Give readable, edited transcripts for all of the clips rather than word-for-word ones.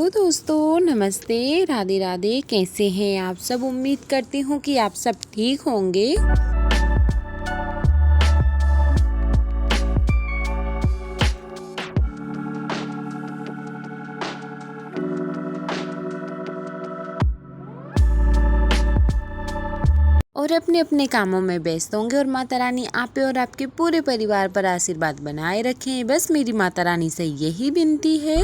Hello दोस्तों, नमस्ते, राधे राधे। कैसे हैं आप सब? उम्मीद करती हूँ कि आप सब ठीक होंगे। और अपने अपने कामों में व्यस्त होंगे और माता रानी आप पे और आपके पूरे परिवार पर आशीर्वाद बनाए रखें। बस मेरी माता रानी से यही विनती है।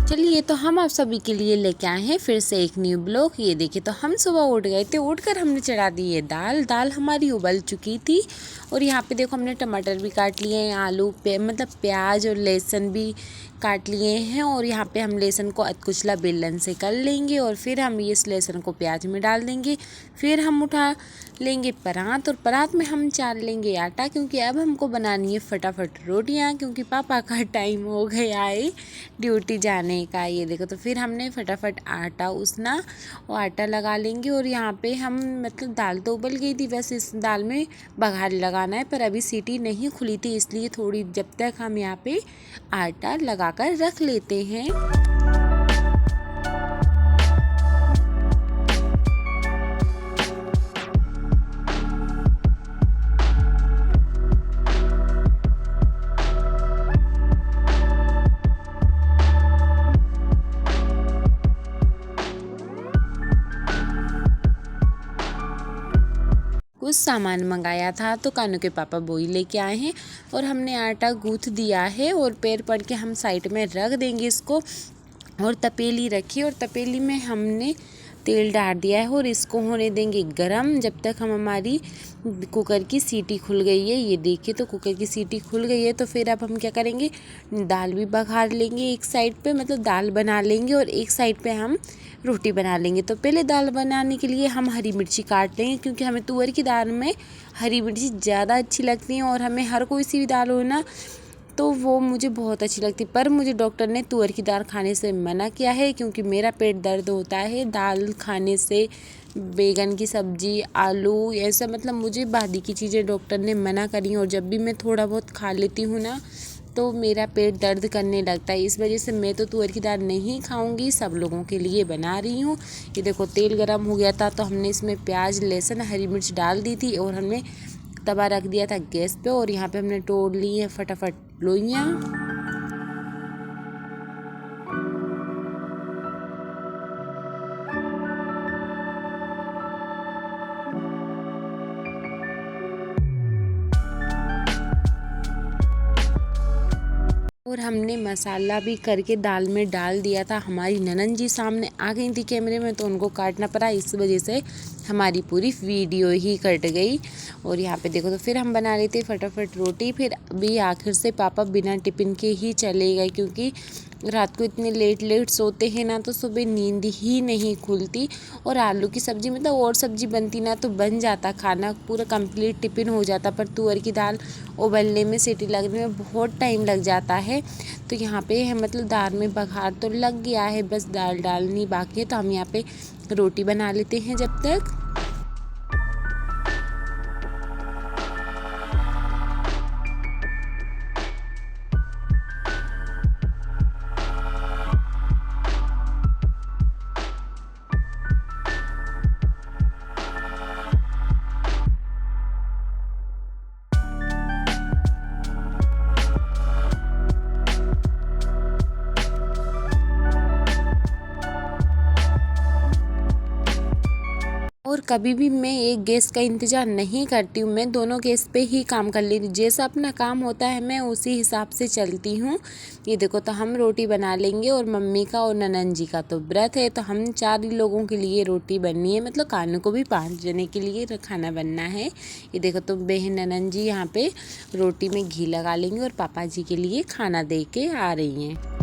चलिए, तो हम आप सभी के लिए लेके आए हैं फिर से एक न्यू ब्लॉग। ये देखिए, तो हम सुबह उठ गए थे। उठकर हमने चढ़ा दी ये दाल हमारी उबल चुकी थी। और यहाँ पे देखो, हमने टमाटर भी काट लिए हैं, आलू मतलब प्याज और लहसुन भी काट लिए हैं। और यहाँ पे हम लहसुन को अधकुचला बेलन से कर लेंगे और फिर हम इस लहसुन को प्याज में डाल देंगे। फिर हम उठा लेंगे परात और परात में हम चाल लेंगे आटा, क्योंकि अब हमको बनानी है फटाफट रोटियाँ, क्योंकि पापा का टाइम हो गया है ड्यूटी जाने का। ये देखो, तो फिर हमने फटाफट आटा उसना और आटा लगा लेंगे। और यहाँ पे हम मतलब दाल तो उबल गई थी, बस इस दाल में बघार लगाना है, पर अभी सीटी नहीं खुली थी, इसलिए थोड़ी जब तक हम यहाँ पे आटा लगाकर रख लेते हैं। कुछ सामान मंगाया था तो कानू के पापा वही लेके आए हैं। और हमने आटा गूँथ दिया है और पैर पड़ के हम साइड में रख देंगे इसको। और तपेली रखी और तपेली में हमने तेल डाल दिया है और इसको होने देंगे गरम जब तक हमारी कुकर की सीटी खुल गई है। ये देखिए, तो कुकर की सीटी खुल गई है। तो फिर अब हम क्या करेंगे, दाल भी बघार लेंगे एक साइड पे, मतलब दाल बना लेंगे और एक साइड पे हम रोटी बना लेंगे। तो पहले दाल बनाने के लिए हम हरी मिर्ची काट लेंगे, क्योंकि हमें तुअर की दाल में हरी मिर्ची ज़्यादा अच्छी लगती हैं। और हमें हर कोई सी भी दाल हो ना, तो वो मुझे बहुत अच्छी लगती, पर मुझे डॉक्टर ने तुअर की दाल खाने से मना किया है, क्योंकि मेरा पेट दर्द होता है दाल खाने से। बैगन की सब्जी, आलू, ऐसा मतलब मुझे बादी की चीज़ें डॉक्टर ने मना करी। और जब भी मैं थोड़ा बहुत खा लेती हूँ ना, तो मेरा पेट दर्द करने लगता है। इस वजह से मैं तो तुअर की दाल नहीं खाऊंगी, सब लोगों के लिए बना रही हूँ। ये देखो, तेल गरम हो गया था तो हमने इसमें प्याज, लहसुन, हरी मिर्च डाल दी थी और हमने तवा रख दिया था गैस पे। और यहाँ पे हमने तोड़ ली है फटाफट लोइयाँ। और हमने मसाला भी करके दाल में डाल दिया था। हमारी ननद जी सामने आ गई थी कैमरे में, तो उनको काटना पड़ा, इस वजह से हमारी पूरी वीडियो ही कट गई। और यहाँ पे देखो, तो फिर हम बना लेते फटाफट रोटी। फिर अभी आखिर से पापा बिना टिफिन के ही चले गए, क्योंकि रात को इतने लेट सोते हैं ना, तो सुबह नींद ही नहीं खुलती। और आलू की सब्ज़ी मतलब और सब्ज़ी बनती ना तो बन जाता, खाना पूरा कंप्लीट टिफ़िन हो जाता, पर तुअर की दाल उबलने में, सीटी लगने में बहुत टाइम लग जाता है। तो यहाँ पे मतलब दाल में बघार तो लग गया है, बस दाल डालनी बाकी है। तो हम यहाँ पे रोटी बना लेते हैं जब तक। और कभी भी मैं एक गैस का इंतज़ार नहीं करती हूँ, मैं दोनों गैस पे ही काम कर लेती हूँ। जैसा अपना काम होता है मैं उसी हिसाब से चलती हूँ। ये देखो, तो हम रोटी बना लेंगे और मम्मी का और ननद जी का तो व्रत है, तो हम 4 ही लोगों के लिए रोटी बननी है, मतलब कानू को भी 5 जने के लिए खाना बनना है। ये देखो, तो बहन ननद जी यहाँ पे रोटी में घी लगा लेंगे और पापा जी के लिए खाना दे के आ रही हैं।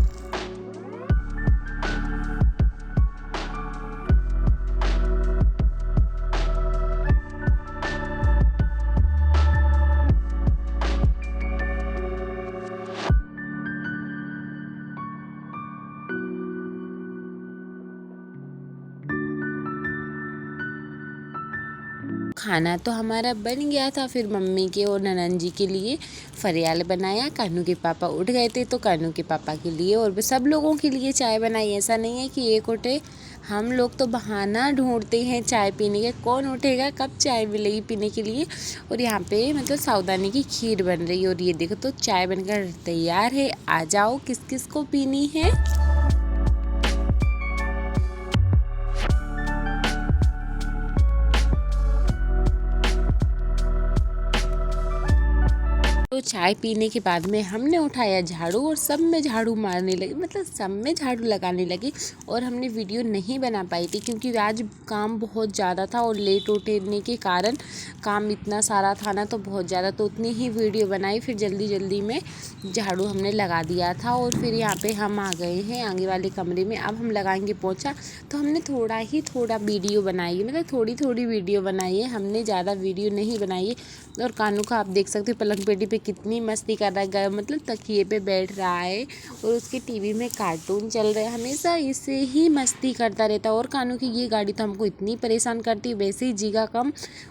खाना तो हमारा बन गया था। फिर मम्मी के और ननन जी के लिए फरियाल बनाया। कानू के पापा उठ गए थे तो कानू के पापा के लिए और सब लोगों के लिए चाय बनाई। ऐसा नहीं है कि एक उठे, हम लोग तो बहाना ढूंढते हैं चाय पीने का, कौन उठेगा, कब चाय मिलेगी पीने के लिए। और यहाँ पे मतलब साबूदाने की खीर बन रही है और ये देखो तो चाय बनकर तैयार है। आ जाओ, किस किस को पीनी है। तो चाय पीने के बाद में हमने उठाया झाड़ू और सब में झाड़ू मारने लगे, मतलब सब में झाड़ू लगाने लगे। और हमने वीडियो नहीं बना पाई थी क्योंकि आज काम बहुत ज़्यादा था और लेट उठने के कारण काम इतना सारा था ना, तो बहुत ज़्यादा, तो उतनी ही वीडियो बनाई। फिर जल्दी जल्दी में झाड़ू हमने लगा दिया था और फिर यहाँ पे हम आ गए हैं आगे वाले कमरे में। अब हम लगाएंगे पोछा। तो हमने थोड़ा वीडियो बनाई है, मतलब थोड़ी वीडियो बनाई है, हमने ज़्यादा वीडियो नहीं बनाई है। और कानू का आप देख सकते हो पलंग पेटी पे कितनी मस्ती कर रहा है, मतलब तकिए पे बैठ रहा है और उसके टीवी में कार्टून चल रहे हैं। हमेशा इसे ही मस्ती करता रहता है। और कानू की ये गाड़ी तो हमको इतनी परेशान करती है, वैसे ही जीगा कम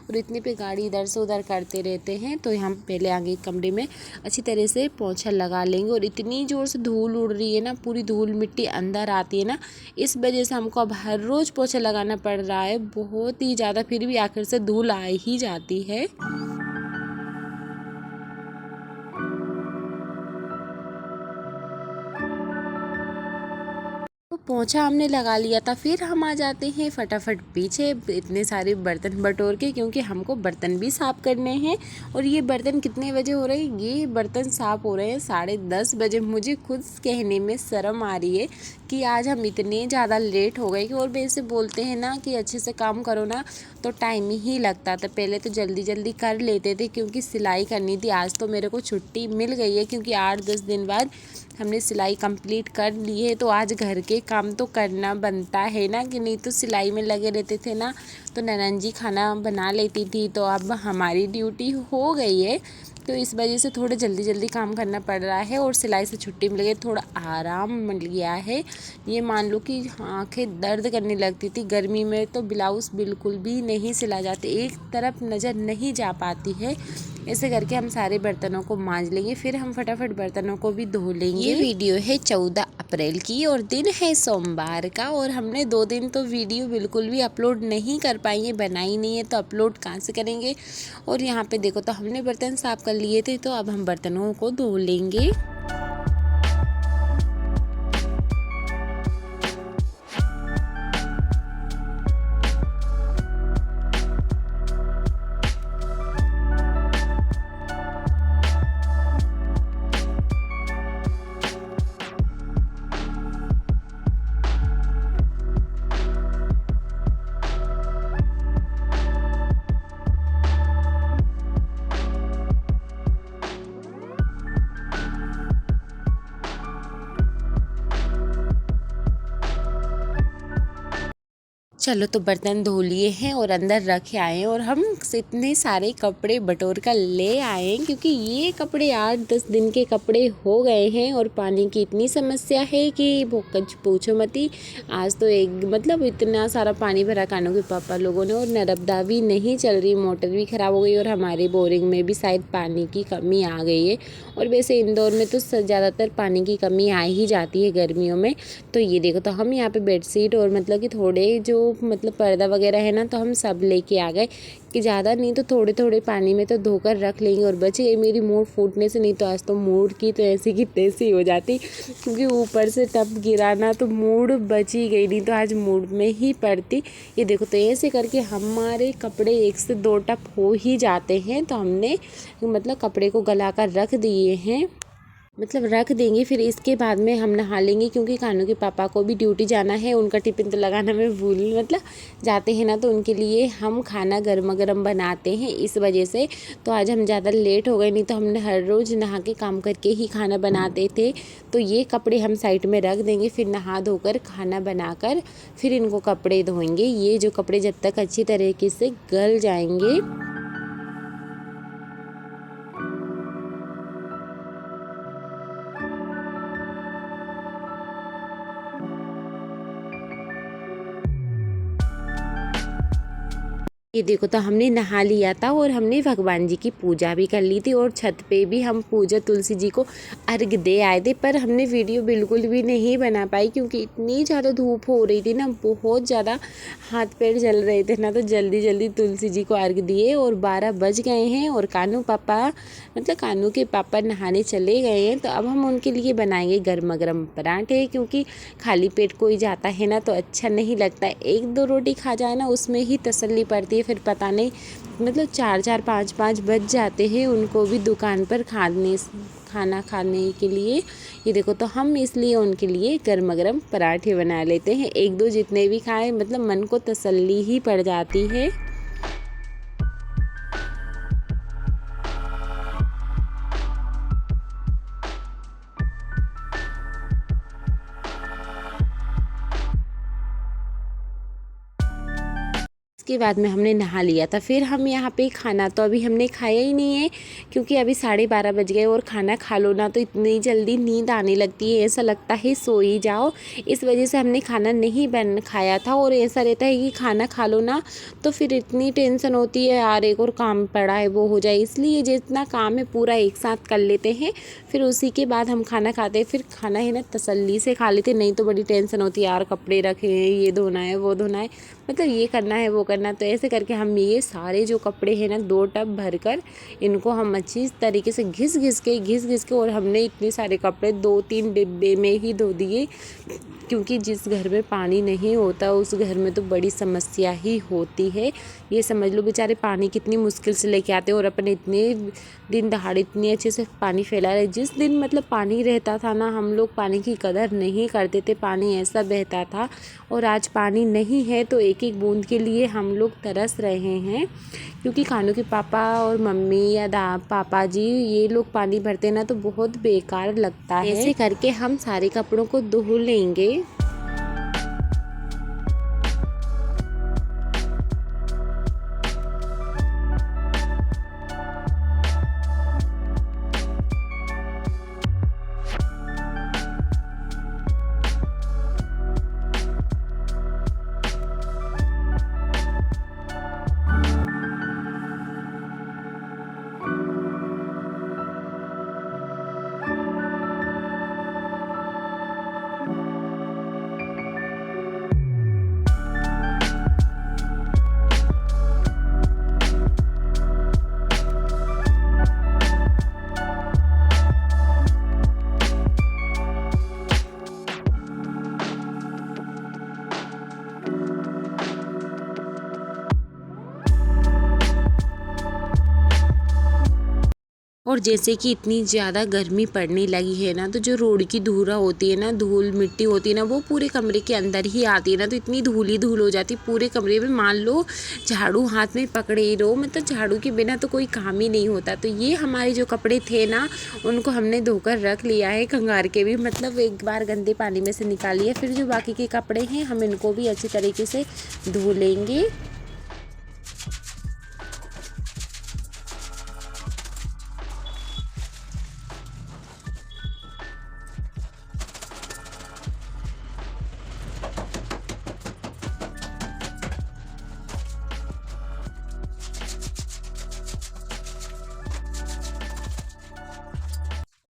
और इतने पे गाड़ी इधर से उधर करते रहते हैं। तो हम पहले आगे कमरे में अच्छी तरह से पोछा लगा लेंगे। और इतनी ज़ोर से धूल उड़ रही है ना, पूरी धूल मिट्टी अंदर आती है ना, इस वजह से हमको अब हर रोज़ पोछा लगाना पड़ रहा है, बहुत ही ज़्यादा। फिर भी आखिर से धूल आ ही जाती है। तो पोंछा हमने लगा लिया था। फिर हम आ जाते हैं फटाफट पीछे इतने सारे बर्तन बटोर के, क्योंकि हमको बर्तन भी साफ़ करने हैं। और ये बर्तन कितने बजे हो रहे हैं, ये बर्तन साफ़ हो रहे हैं 10:30 बजे। मुझे खुद कहने में शर्म आ रही है कि आज हम इतने ज़्यादा लेट हो गए कि, और वैसे बोलते हैं ना कि अच्छे से काम करो ना तो टाइम ही लगता था। पहले तो जल्दी जल्दी कर लेते थे क्योंकि सिलाई करनी थी। आज तो मेरे को छुट्टी मिल गई है क्योंकि 8-10 दिन बाद हमने सिलाई कंप्लीट कर ली है। तो आज घर के काम तो करना बनता है ना, कि नहीं तो सिलाई में लगे रहते थे ना तो ननन जी खाना बना लेती थी। तो अब हमारी ड्यूटी हो गई है, तो इस वजह से थोड़ा जल्दी जल्दी काम करना पड़ रहा है। और सिलाई से छुट्टी मिल गई, थोड़ा आराम मिल गया है। ये मान लो कि आंखें दर्द करने लगती थी गर्मी में, तो ब्लाउज़ बिल्कुल भी नहीं सिला जाते, एक तरफ नज़र नहीं जा पाती है। ऐसे करके हम सारे बर्तनों को मांज लेंगे, फिर हम फटाफट बर्तनों को भी धो लेंगे। ये वीडियो है 14 अप्रैल की और दिन है सोमवार का। और हमने 2 दिन तो वीडियो बिल्कुल भी अपलोड नहीं कर पाई है, बनाई नहीं है, तो अपलोड कहाँ से करेंगे। और यहाँ पे देखो तो हमने बर्तन साफ कर लिए थे, तो अब हम बर्तनों को धो लेंगे। चलो तो बर्तन धो लिए हैं और अंदर रख आए हैं। और हम इतने सारे कपड़े बटोर कर ले आए हैं क्योंकि ये कपड़े 8-10 दिन के कपड़े हो गए हैं। और पानी की इतनी समस्या है कि कुछ पूछो मत ही। आज तो एक मतलब इतना सारा पानी भरा कानों के पापा लोगों ने, और नर्मदा भी नहीं चल रही, मोटर भी ख़राब हो गई और हमारे बोरिंग में भी शायद पानी की कमी आ गई है। और वैसे इंदौर में तो ज़्यादातर पानी की कमी आ ही जाती है गर्मियों में। तो ये देखो तो हम यहाँ पे बेडशीट और मतलब कि थोड़े जो मतलब पर्दा वगैरह है ना, तो हम सब लेके आ गए कि ज़्यादा नहीं तो थोड़े थोड़े पानी में तो धोकर रख लेंगे। और बच गई मेरी मूड फूटने से, नहीं तो आज तो मूड की तो ऐसी की तैसी हो जाती, क्योंकि ऊपर से टप गिरा ना तो मूड बच ही गई, नहीं तो आज मूड में ही पड़ती। ये देखो तो ऐसे करके हमारे कपड़े 1 से 2 टप हो ही जाते हैं। तो हमने मतलब कपड़े को गला कर रख दिए हैं, मतलब रख देंगे। फिर इसके बाद में हम नहा लेंगे क्योंकि कानू के पापा को भी ड्यूटी जाना है। उनका टिफ़िन तो लगाना मैं भूल, मतलब जाते हैं ना तो उनके लिए हम खाना गर्मा गर्म बनाते हैं, इस वजह से। तो आज हम ज़्यादा लेट हो गए, नहीं तो हमने हर रोज़ नहा के काम करके ही खाना बनाते थे। तो ये कपड़े हम साइड में रख देंगे, फिर नहा धोकर खाना बनाकर फिर इनको कपड़े धोएंगे। ये जो कपड़े जब तक अच्छी तरीके से गल जाएंगे ये देखो तो हमने नहा लिया था और हमने भगवान जी की पूजा भी कर ली थी और छत पे भी हम पूजा तुलसी जी को अर्घ दे आए थे। पर हमने वीडियो बिल्कुल भी नहीं बना पाई क्योंकि इतनी ज़्यादा धूप हो रही थी ना, बहुत ज़्यादा हाथ पैर जल रहे थे ना, तो जल्दी जल्दी तुलसी जी को अर्घ दिए और 12 बज गए हैं और कानू कानू के पापा नहाने चले गए हैं। तो अब हम उनके लिए बनाएंगे गर्मा गर्म पराठे, क्योंकि खाली पेट कोई जाता है ना तो अच्छा नहीं लगता। 1-2 रोटी खा जाए ना उसमें ही तसल्ली पड़ती है, फिर पता नहीं 4-4 5-5 बज जाते हैं उनको भी दुकान पर खाना खाने के लिए। ये देखो तो हम इसलिए उनके लिए गर्मा गर्म पराठे बना लेते हैं। 1-2 जितने भी खाएं मन को तसल्ली ही पड़ जाती है। उसके बाद में हमने नहा लिया था। फिर हम यहाँ पे खाना तो अभी हमने खाया ही नहीं है क्योंकि अभी 12:30 बज गए और खाना खा लो ना तो इतनी जल्दी नींद आने लगती है, ऐसा लगता है सो ही जाओ। इस वजह से हमने खाना नहीं खाया था और ऐसा रहता है कि खाना खा लो ना तो फिर इतनी टेंशन होती है यार, एक और काम पड़ा है वो हो जाए, इसलिए जितना काम है पूरा एक साथ कर लेते हैं, फिर उसी के बाद हम खाना खाते हैं। फिर खाना है ना तसल्ली से खा लेते, नहीं तो बड़ी टेंशन होती है यार, कपड़े रखे हैं, ये धोना है वो धोना है, ये करना है वो करना। तो ऐसे करके हम ये सारे जो कपड़े हैं ना 2 टब भरकर इनको हम अच्छी तरीके से घिस घिस के और हमने इतने सारे कपड़े 2-3 डिब्बे में ही धो दिए, क्योंकि जिस घर में पानी नहीं होता उस घर में तो बड़ी समस्या ही होती है। ये समझ लो बेचारे पानी कितनी मुश्किल से लेके आते हैं और अपने इतने दिन दहाड़े इतने अच्छे से पानी फैला रहे। जिस दिन पानी रहता था ना हम लोग पानी की कदर नहीं करते थे, पानी ऐसा बहता था, और आज पानी नहीं है तो एक एक बूंद के लिए हम लोग तरस रहे हैं। क्योंकि कानू के पापा और मम्मी या पापा जी ये लोग पानी भरते ना तो बहुत बेकार लगता है। ऐसे करके हम सारे कपड़ों को धो लेंगे। और जैसे कि इतनी ज़्यादा गर्मी पड़ने लगी है ना, तो जो रोड की धूरा होती है ना, धूल मिट्टी होती है ना, वो पूरे कमरे के अंदर ही आती है ना, तो इतनी धूल ही धूल हो जाती है पूरे कमरे में। मान लो झाड़ू हाथ में पकड़े ही रहो, झाड़ू के बिना तो कोई काम ही नहीं होता। तो ये हमारे जो कपड़े थे ना उनको हमने धोकर रख लिया है, खंगार के भी, एक बार गंदे पानी में से निकाल लिया। फिर जो बाकी के कपड़े हैं हम इनको भी अच्छी तरीके से धो लेंगे।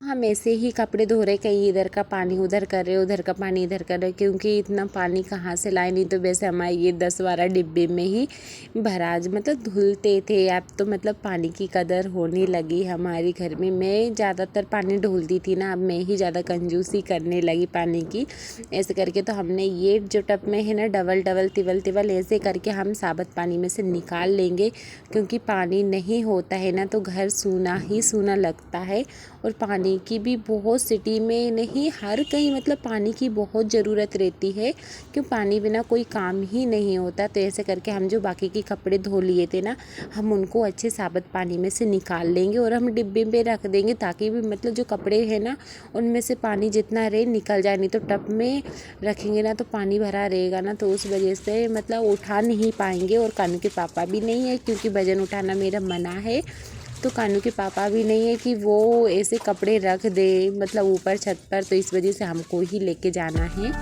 हम ऐसे ही कपड़े धो रहे, कहीं इधर का पानी उधर कर रहे, उधर का पानी इधर कर रहे, क्योंकि इतना पानी कहाँ से लाए। नहीं तो वैसे हमारे ये 10-12 डिब्बे में ही भरा धुलते थे। अब तो पानी की कदर होने लगी हमारे घर में। मैं ज़्यादातर पानी ढोलती थी ना, अब मैं ही ज़्यादा कंजूसी करने लगी पानी की। ऐसे करके तो हमने ये जो टब में है ना डबल डबल तिवल ऐसे करके हम साबुत पानी में से निकाल लेंगे, क्योंकि पानी नहीं होता है ना तो घर सूना ही सूना लगता है। और पानी की भी बहुत सिटी में नहीं हर कहीं पानी की बहुत ज़रूरत रहती है, क्यों पानी बिना कोई काम ही नहीं होता। तो ऐसे करके हम जो बाकी के कपड़े धो लिए थे ना हम उनको अच्छे साबुत पानी में से निकाल लेंगे और हम डिब्बे में रख देंगे, ताकि भी जो कपड़े हैं ना उनमें से पानी जितना रहे निकल जाए। नहीं तो टब में रखेंगे ना तो पानी भरा रहेगा ना, तो उस वजह से उठा नहीं पाएंगे। और कानू के पापा भी नहीं है, क्योंकि वजन उठाना मेरा मना है। तो कानू के पापा भी नहीं है कि वो ऐसे कपड़े रख दे ऊपर छत पर, तो इस वजह से हमको ही लेके जाना है।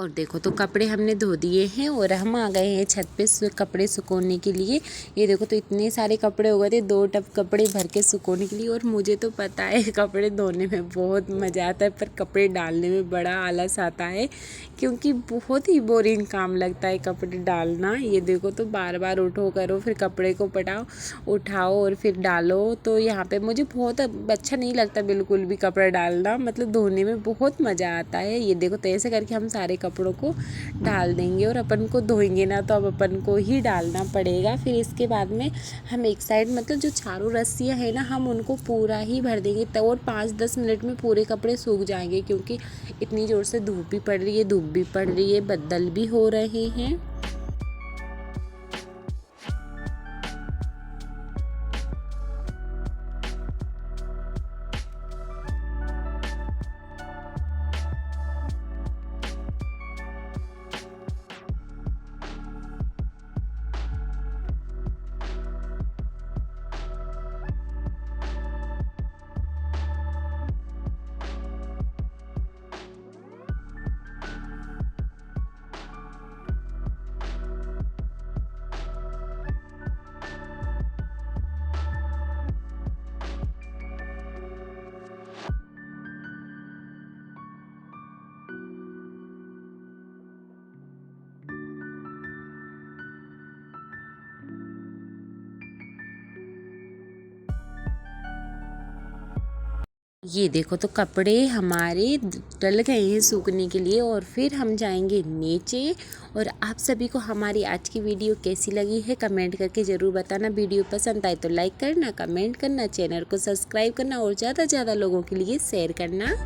और देखो तो कपड़े हमने धो दिए हैं और हम आ गए हैं छत पे कपड़े सुखाने के लिए। ये देखो तो इतने सारे कपड़े हो गए थे, 2 टब कपड़े भर के सुखाने के लिए। और मुझे तो पता है कपड़े धोने में बहुत मज़ा आता है, पर कपड़े डालने में बड़ा आलस आता है, क्योंकि बहुत ही बोरिंग काम लगता है कपड़े डालना। ये देखो तो बार बार उठो करो, फिर कपड़े को उठाओ और फिर डालो। तो यहाँ पे मुझे बहुत अच्छा नहीं लगता बिल्कुल भी कपड़ा डालना, मतलब धोने में बहुत मज़ा आता है। ये देखो तो ऐसे करके हम सारे कपड़ों को डाल देंगे और अपन को धोएंगे ना, तो अब अपन को ही डालना पड़ेगा। फिर इसके बाद में हम एक साइड, मतलब जो चारों रस्सियाँ हैं ना, हम उनको पूरा ही भर देंगे, तो और 5-10 मिनट में पूरे कपड़े सूख जाएंगे, क्योंकि इतनी ज़ोर से धूप भी पड़ रही है, धूप भी पड़ रही है, बदल भी हो रहे हैं। ये देखो तो कपड़े हमारे डल गए हैं सूखने के लिए, और फिर हम जाएंगे नीचे। और आप सभी को हमारी आज की वीडियो कैसी लगी है कमेंट करके ज़रूर बताना। वीडियो पसंद आए तो लाइक करना, कमेंट करना, चैनल को सब्सक्राइब करना और ज़्यादा से ज़्यादा लोगों के लिए शेयर करना।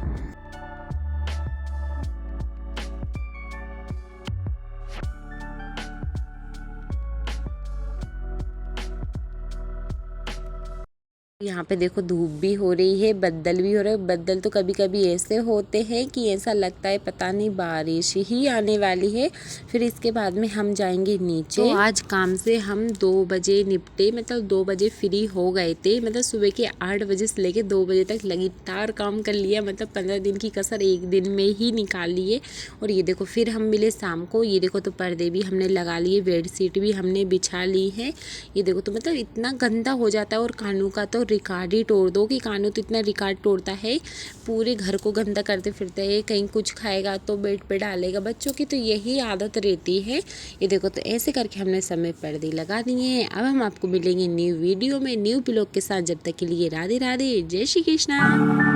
यहाँ पे देखो धूप भी हो रही है, बदल भी हो रहा है। बदल तो कभी कभी ऐसे होते हैं कि ऐसा लगता है पता नहीं बारिश ही आने वाली है। फिर इसके बाद में हम जाएंगे नीचे। तो आज काम से हम 2 बजे निपटे, मतलब 2 बजे फ्री हो गए थे। मतलब सुबह के 8 बजे से लेके 2 बजे तक लगातार काम कर लिया, मतलब 15 दिन की कसर एक दिन में ही निकाल लिए। और ये देखो फिर हम मिले शाम को। ये देखो तो पर्दे भी हमने लगा लिए, बेडशीट भी हमने बिछा ली है। ये देखो तो मतलब इतना गंदा हो जाता है। और कानू का तो रिकॉर्ड ही तोड़ दो, कि कानू तो इतना रिकॉर्ड तोड़ता है, पूरे घर को गंदा करते फिरता है। कहीं कुछ खाएगा तो बेड पे डालेगा, बच्चों की तो यही आदत रहती है। ये देखो तो ऐसे करके हमने समय पर्दे लगा दिए हैं। अब हम आपको मिलेंगे न्यू वीडियो में न्यू ब्लॉग के साथ। जब तक के लिए राधे राधे, जय श्री कृष्णा।